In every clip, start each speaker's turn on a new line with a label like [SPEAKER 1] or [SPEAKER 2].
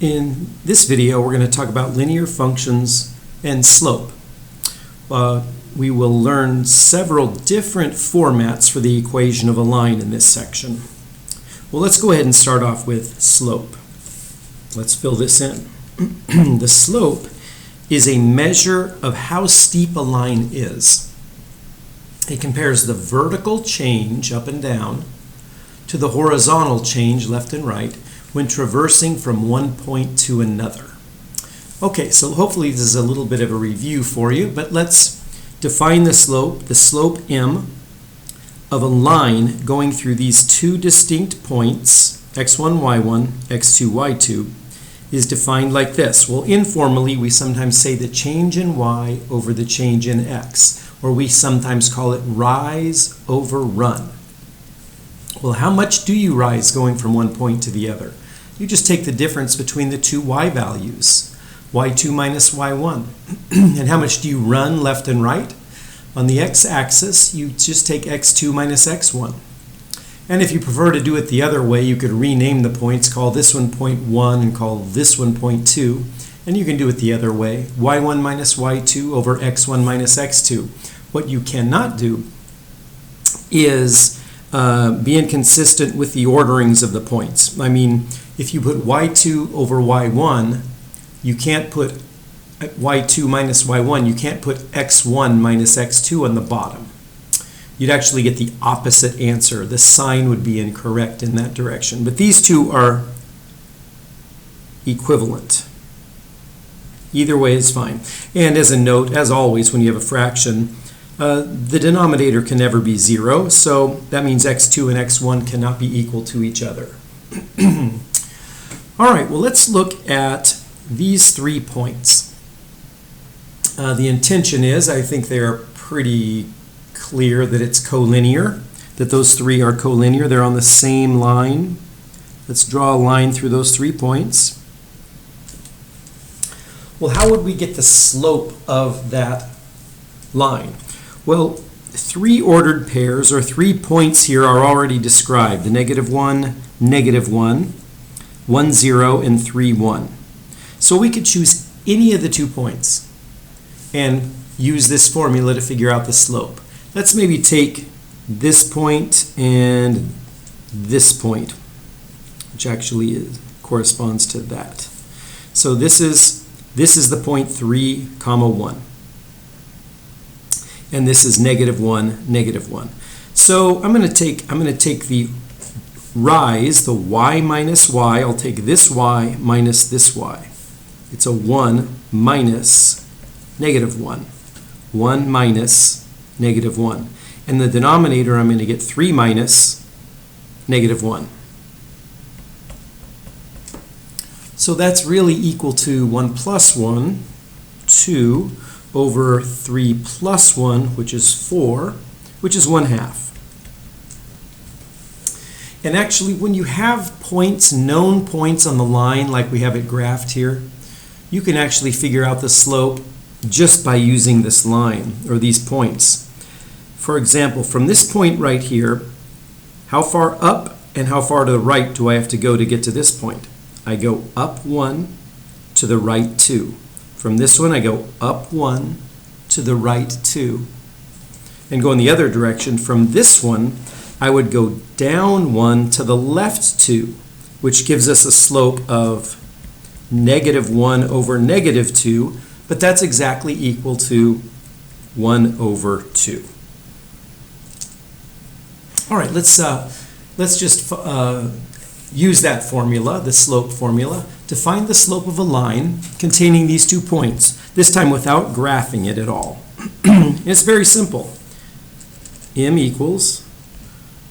[SPEAKER 1] In this video, we're going to talk about linear functions and slope. We will learn several different formats for the equation of a line in this section. Well, let's go ahead and start off with slope. Let's fill this in. The slope is a measure of how steep a line is. It compares the vertical change up and down to the horizontal change left and right when traversing from one point to another. Okay, so hopefully this is a little bit of a review for you, but let's define the slope m of a line going through these two distinct points, x1, y1, x2, y2, is defined like this. Well, informally, we sometimes say the change in y over the change in x, or we sometimes call it rise over run. Well, how much do you rise going from one point to the other? You just take the difference between the two y values, y2 minus y1. And how much do you run left and right? On the x-axis, you just take x2 minus x1. And if you prefer to do it the other way, you could rename the points, call this one point 1 and call this one point 2. And you can do it the other way, y1 minus y2 over x1 minus x2. What you cannot do is be inconsistent with the orderings of the points. I mean, if you put y2 over y1, you can't put y2 minus y1, you can't put x1 minus x2 on the bottom. You'd actually get the opposite answer. The sign would be incorrect in that direction. But these two are equivalent. Either way is fine. And as a note, as always, when you have a fraction, the denominator can never be 0, so that means x2 and x1 cannot be equal to each other. All right, well, let's look at these 3 points. The intention is, I think they're pretty clear that it's collinear, that those 3 are collinear. They're on the same line. Let's draw a line through those 3 points. Well, how would we get the slope of that line? Well, 3 ordered pairs, or 3 points here, are already described. The -1, -1, 1, 0, and 3, 1. So we could choose any of the 2 points and use this formula to figure out the slope. Let's maybe take this point and this point, which actually corresponds to that. So this is the point 3, 1. And this is -1, -1. So I'm going to take the rise, the y minus y. I'll take this y minus this y. It's a 1 minus -1. 1 minus -1. And the denominator, I'm going to get 3 minus -1. So that's really equal to 1 plus 1, 2, over 3 plus 1, which is 4, which is 1/2. And actually, when you have points, known points on the line, like we have it graphed here, you can actually figure out the slope just by using this line, or these points. For example, from this point right here, how far up and how far to the right do I have to go to get to this point? I go up 1, to the right 2. From this one, I go up 1, to the right 2. And go in the other direction, from this one, I would go down 1 to the left 2, which gives us a slope of -1 over -2, but that's exactly equal to 1 over 2. All right, let's just use that formula, the slope formula, to find the slope of a line containing these 2 points, this time without graphing it at all. It's very simple. M equals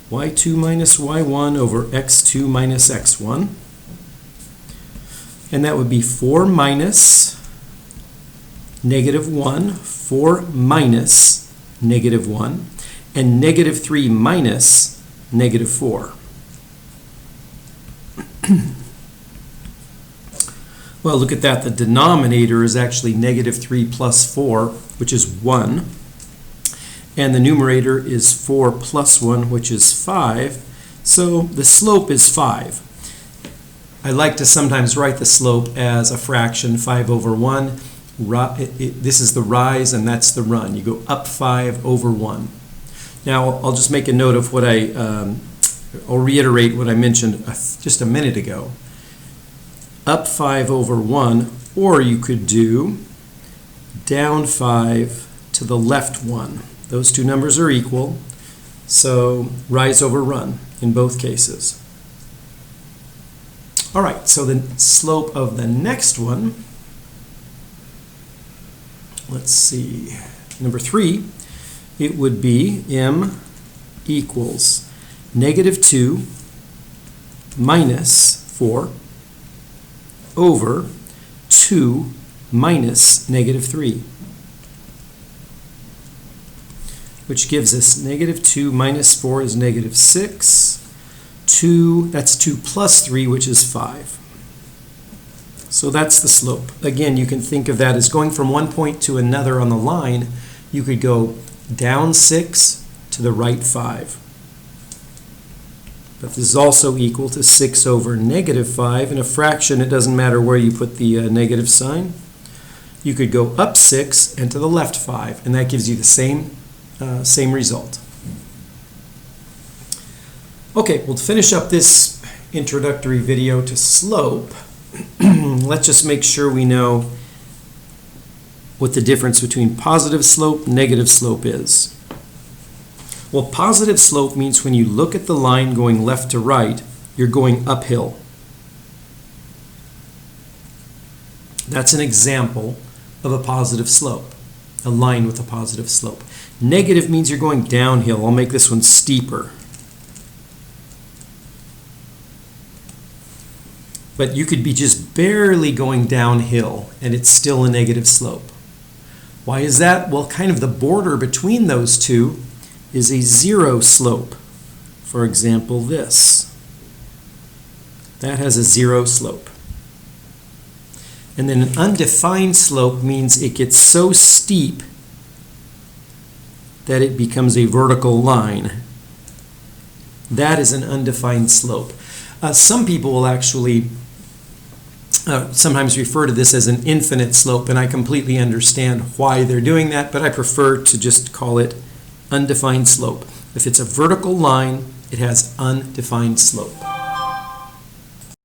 [SPEAKER 1] y2 minus y1 over x2 minus x1. And that would be 4 minus -1, 4 minus -1, and -3 minus -4. Well, look at that. The denominator is actually -3 plus 4, which is 1. And the numerator is 4 plus 1, which is 5. So the slope is 5. I like to sometimes write the slope as a fraction, 5 over 1. This is the rise and that's the run. You go up 5 over 1. Now I'll just make a note of what I'll reiterate what I mentioned just a minute ago. Up 5 over 1, or you could do down 5 to the left 1. Those two numbers are equal, so rise over run in both cases. All right, so the slope of the next one, let's see, number 3, it would be m equals -2 minus 4 over 2 minus -3, which gives us -2 minus 4 is -6. 2, that's 2 plus 3, which is 5. So that's the slope. Again, you can think of that as going from one point to another on the line. You could go down 6 to the right 5. But this is also equal to 6 over -5. In a fraction, it doesn't matter where you put the negative sign. You could go up 6 and to the left 5, and that gives you the same result. Okay, we'll finish up this introductory video to slope. Let's just make sure we know what the difference between positive slope and negative slope is. Well, positive slope means when you look at the line going left to right, you're going uphill. That's an example of a positive slope, a line with a positive slope. Negative means you're going downhill. I'll make this one steeper. But you could be just barely going downhill and it's still a negative slope. Why is that? Well, kind of the border between those two is a zero slope. For example, this. That has a zero slope. And then an undefined slope means it gets so steep that it becomes a vertical line. That is an undefined slope. Some people will actually sometimes refer to this as an infinite slope, and I completely understand why they're doing that, but I prefer to just call it undefined slope. If it's a vertical line, it has undefined slope.